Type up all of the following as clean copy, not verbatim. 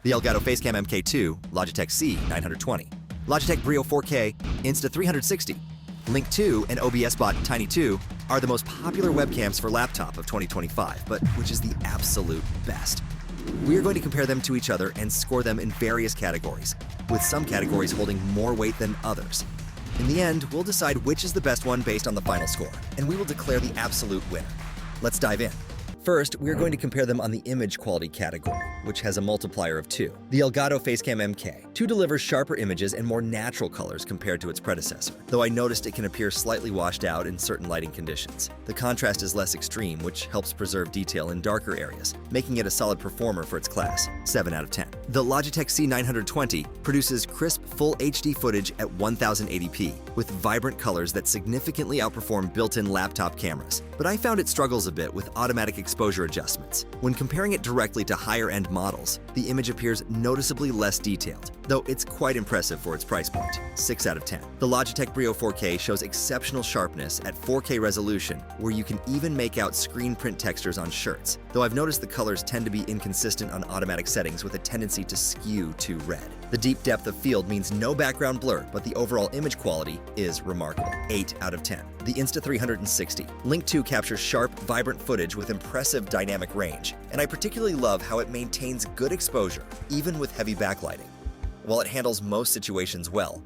the Elgato Facecam MK.2, Logitech C920, Logitech Brio 4K, Insta360 Link 2, and OBSBOT Tiny 2 are the most popular webcams for laptop of 2025, but which is the absolute best? We are going to compare them to each other and score them in various categories, with some categories holding more weight than others. In the end, we'll decide which is the best one based on the final score, and we will declare the absolute winner. Let's dive in. First, we are going to compare them on the image quality category, which has a multiplier of 2. The Elgato Facecam MK.2 delivers sharper images and more natural colors compared to its predecessor, though I noticed it can appear slightly washed out in certain lighting conditions. The contrast is less extreme, which helps preserve detail in darker areas, making it a solid performer for its class, 7 out of 10. The Logitech C920 produces crisp Full HD footage at 1080p, with vibrant colors that significantly outperform built-in laptop cameras. But I found it struggles a bit with automatic exposure adjustments. When comparing it directly to higher-end models, the image appears noticeably less detailed, though it's quite impressive for its price point, 6 out of 10. The Logitech Brio 4K shows exceptional sharpness at 4K resolution, where you can even make out screen print textures on shirts, though I've noticed the colors tend to be inconsistent on automatic settings with a tendency to skew to red. The deep depth of field means no background blur, but the overall image quality is remarkable, 8 out of 10. The Insta360 Link 2 captures sharp, vibrant footage with impressive dynamic range, and I particularly love how it maintains good exposure, even with heavy backlighting. While it handles most situations well,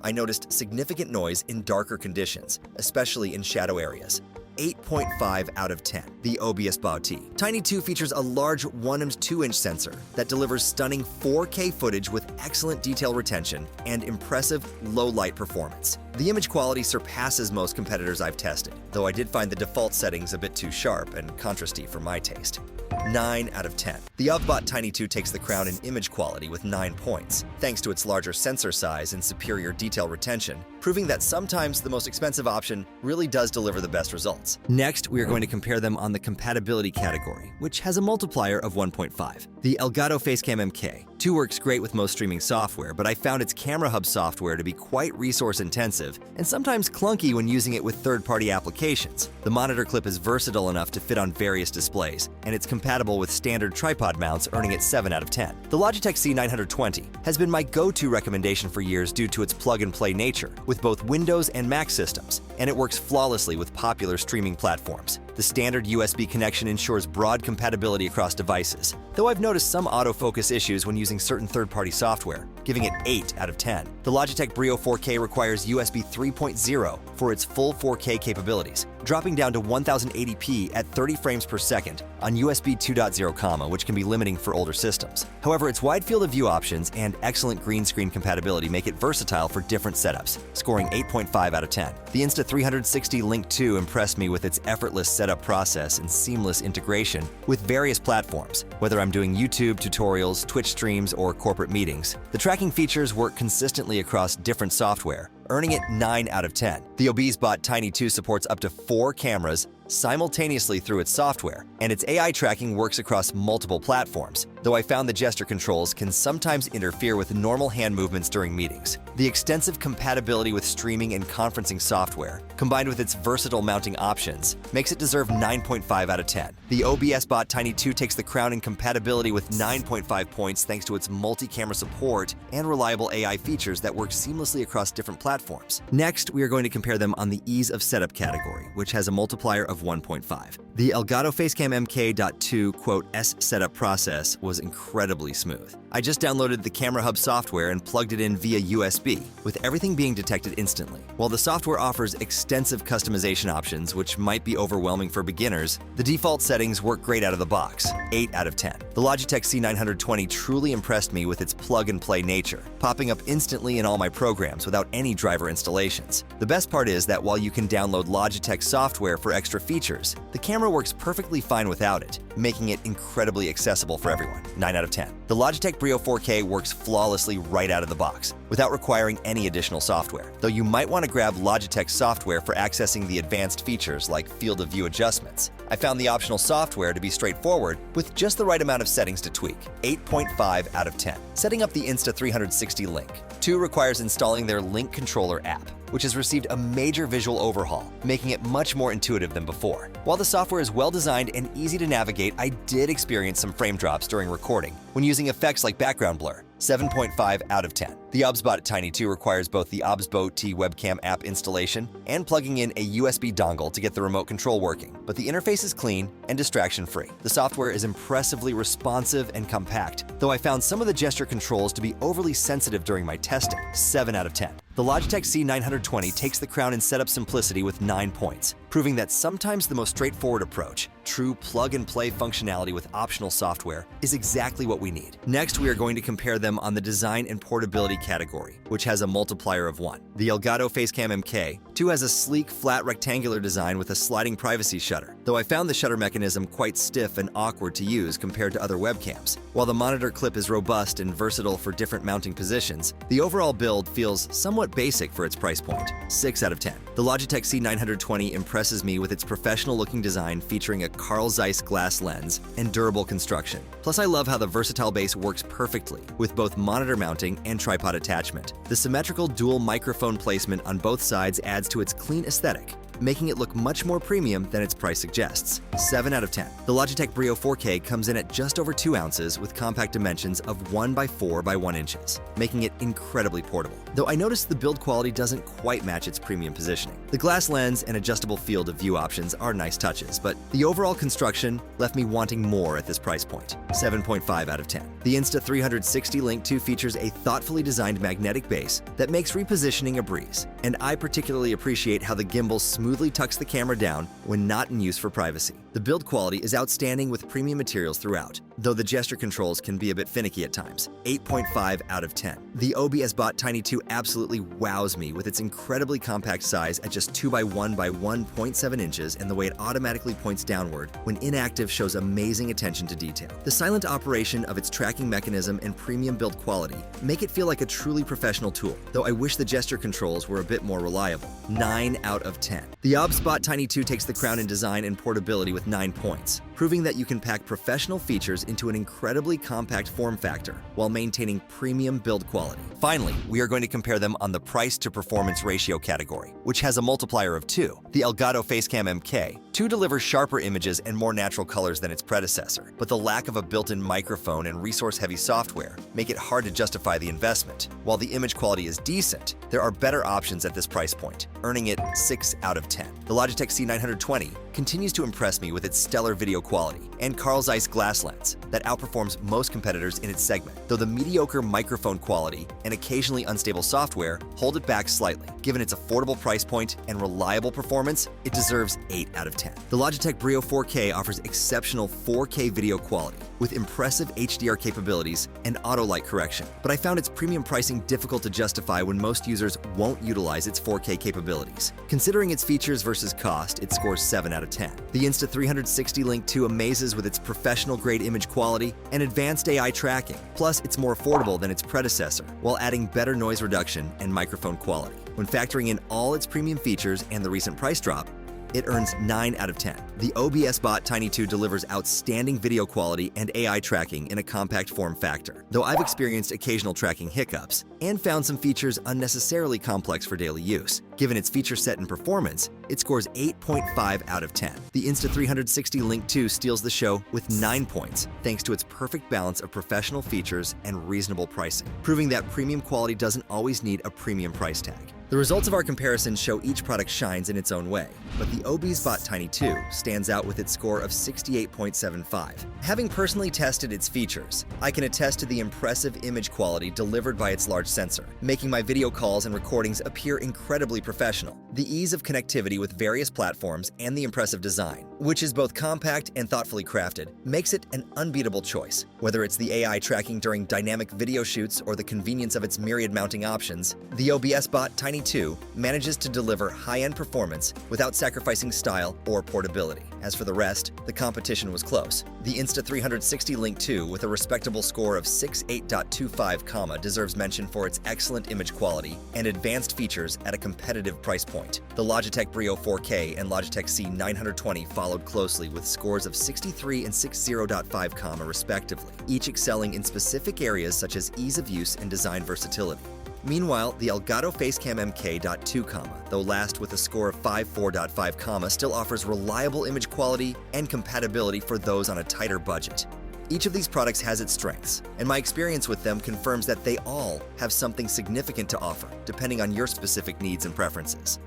I noticed significant noise in darker conditions, especially in shadow areas. 8.5 out of 10. The OBSBOT Tiny 2 features a large 1 2-inch sensor that delivers stunning 4K footage with excellent detail retention and impressive low-light performance. The image quality surpasses most competitors I've tested, though I did find the default settings a bit too sharp and contrasty for my taste. 9 out of 10. The OBSBOT Tiny 2 takes the crown in image quality with 9 points, thanks to its larger sensor size and superior detail retention, proving that sometimes the most expensive option really does deliver the best results. Next, we are going to compare them on the compatibility category, which has a multiplier of 1.5. The Elgato Facecam MK.2 works great with most streaming software, but I found its Camera Hub software to be quite resource-intensive and sometimes clunky when using it with third-party applications. The monitor clip is versatile enough to fit on various displays, and it's compatible with standard tripod mounts, earning it 7 out of 10. The Logitech C920 has been my go-to recommendation for years due to its plug-and-play nature, with both Windows and Mac systems, and it works flawlessly with popular streaming platforms. The standard USB connection ensures broad compatibility across devices, though I've noticed some autofocus issues when using certain third-party software, giving it 8 out of 10. The Logitech Brio 4K requires USB 3.0 for its full 4K capabilities, dropping down to 1080p at 30 frames per second on USB 2.0, which can be limiting for older systems. However, its wide field of view options and excellent green screen compatibility make it versatile for different setups, scoring 8.5 out of 10. The Insta360 Link 2 impressed me with its effortless setup process and seamless integration with various platforms, whether I'm doing YouTube tutorials, Twitch streams, or corporate meetings. The tracking features work consistently across different software, earning it 9 out of 10. The OBSBOT Tiny 2 supports up to 4 cameras simultaneously through its software, and its AI tracking works across multiple platforms, though I found the gesture controls can sometimes interfere with normal hand movements during meetings. The extensive compatibility with streaming and conferencing software, combined with its versatile mounting options, makes it deserve 9.5 out of 10. The OBSBOT Tiny 2 takes the crown in compatibility with 9.5 points thanks to its multi-camera support and reliable AI features that work seamlessly across different platforms. Next, we are going to compare them on the ease of setup category, which has a multiplier of 1.5. The Elgato Facecam MK.2 S setup process was incredibly smooth. I just downloaded the Camera Hub software and plugged it in via USB, with everything being detected instantly. While the software offers extensive customization options, which might be overwhelming for beginners, the default settings work great out of the box, 8 out of 10. The Logitech C920 truly impressed me with its plug-and-play nature, popping up instantly in all my programs without any driver installations. The best part is that while you can download Logitech software for extra features, the camera works perfectly fine without it, making it incredibly accessible for everyone, 9 out of 10. The Logitech Brio 4K works flawlessly right out of the box, without requiring any additional software, though you might want to grab Logitech software for accessing the advanced features like field of view adjustments. I found the optional software to be straightforward with just the right amount of settings to tweak, 8.5 out of 10. Setting up the Insta360 Link. 2 requires installing their Link controller app. which has received a major visual overhaul, making it much more intuitive than before. While the software is well designed and easy to navigate, I did experience some frame drops during recording when using effects like background blur. 7.5 out of 10. The OBSBOT Tiny 2 requires both the OBSBOT webcam app installation and plugging in a USB dongle to get the remote control working, but the interface is clean and distraction-free. The software is impressively responsive and compact, though I found some of the gesture controls to be overly sensitive during my testing. 7 out of 10. The Logitech C920 takes the crown in setup simplicity with 9 points, proving that sometimes the most straightforward approach, true plug-and-play functionality with optional software, is exactly what we need. Next, we are going to compare them on the design and portability category, which has a multiplier of 1. The Elgato Facecam MK.2 has a sleek, flat rectangular design with a sliding privacy shutter, though I found the shutter mechanism quite stiff and awkward to use compared to other webcams. While the monitor clip is robust and versatile for different mounting positions, the overall build feels somewhat basic for its price point. 6 out of 10. The Logitech C920 impresses me with its professional-looking design featuring a Carl Zeiss glass lens and durable construction. Plus, I love how the versatile base works perfectly with both monitor mounting and tripod attachment. The symmetrical dual microphone placement on both sides adds to its clean aesthetic, making it look much more premium than its price suggests. 7 out of 10. The Logitech Brio 4K comes in at just over 2 ounces with compact dimensions of 1 by 4 by 1 inches, making it incredibly portable. Though I noticed the build quality doesn't quite match its premium positioning. The glass lens and adjustable field of view options are nice touches, but the overall construction left me wanting more at this price point. 7.5 out of 10. The Insta360 Link 2 features a thoughtfully designed magnetic base that makes repositioning a breeze, and I particularly appreciate how the gimbal smoothly tucks the camera down when not in use for privacy. The build quality is outstanding with premium materials throughout, though the gesture controls can be a bit finicky at times. 8.5 out of 10. The OBSBOT Tiny 2 absolutely wows me with its incredibly compact size at just 2 by 1 by 1.7 inches, and the way it automatically points downward when inactive shows amazing attention to detail. The silent operation of its tracking mechanism and premium build quality make it feel like a truly professional tool, though I wish the gesture controls were a bit more reliable. 9 out of 10. The OBSBOT Tiny 2 takes the crown in design and portability with 9 points, proving that you can pack professional features into an incredibly compact form factor while maintaining premium build quality. Finally, we are going to compare them on the price to performance ratio category, which has a multiplier of 2. The Elgato Facecam MK.2 delivers sharper images and more natural colors than its predecessor, but the lack of a built-in microphone and resource-heavy software make it hard to justify the investment. While the image quality is decent, there are better options at this price point, earning it 6 out of 10. The Logitech C920 continues to impress me with its stellar video quality and Carl Zeiss glass lens that outperforms most competitors in its segment, though the mediocre microphone quality and occasionally unstable software hold it back slightly. Given its affordable price point and reliable performance, it deserves 8 out of 10. The Logitech Brio 4K offers exceptional 4K video quality with impressive HDR capabilities and auto light correction, but I found its premium pricing difficult to justify when most users won't utilize its 4K capabilities. Considering its features versus cost, it scores 7 out of 10. The Insta360 Link 2 amazes with its professional-grade image quality and advanced AI tracking. Plus, it's more affordable than its predecessor, while adding better noise reduction and microphone quality. When factoring in all its premium features and the recent price drop, it earns 9 out of 10. The OBSBOT Tiny 2 delivers outstanding video quality and AI tracking in a compact form factor, though I've experienced occasional tracking hiccups and found some features unnecessarily complex for daily use. Given its feature set and performance, it scores 8.5 out of 10. The Insta360 Link 2 steals the show with 9 points, thanks to its perfect balance of professional features and reasonable pricing, proving that premium quality doesn't always need a premium price tag. The results of our comparison show each product shines in its own way, but the OBSBOT Tiny 2 stands out with its score of 68.75. Having personally tested its features, I can attest to the impressive image quality delivered by its large sensor, making my video calls and recordings appear incredibly professional. The ease of connectivity with various platforms and the impressive design, which is both compact and thoughtfully crafted, makes it an unbeatable choice. Whether it's the AI tracking during dynamic video shoots or the convenience of its myriad mounting options, the OBSBOT Tiny 2 manages to deliver high-end performance without sacrificing style or portability. As for the rest, the competition was close. The Insta360 Link 2, with a respectable score of 68.25, deserves mention for its excellent image quality and advanced features at a competitive price point. The Logitech Brio 4K and Logitech C920 followed closely with scores of 63 and 60.5, respectively, each excelling in specific areas such as ease of use and design versatility. Meanwhile, the Elgato Facecam MK.2, though last with a score of 5.4.5, still offers reliable image quality and compatibility for those on a tighter budget. Each of these products has its strengths, and my experience with them confirms that they all have something significant to offer, depending on your specific needs and preferences.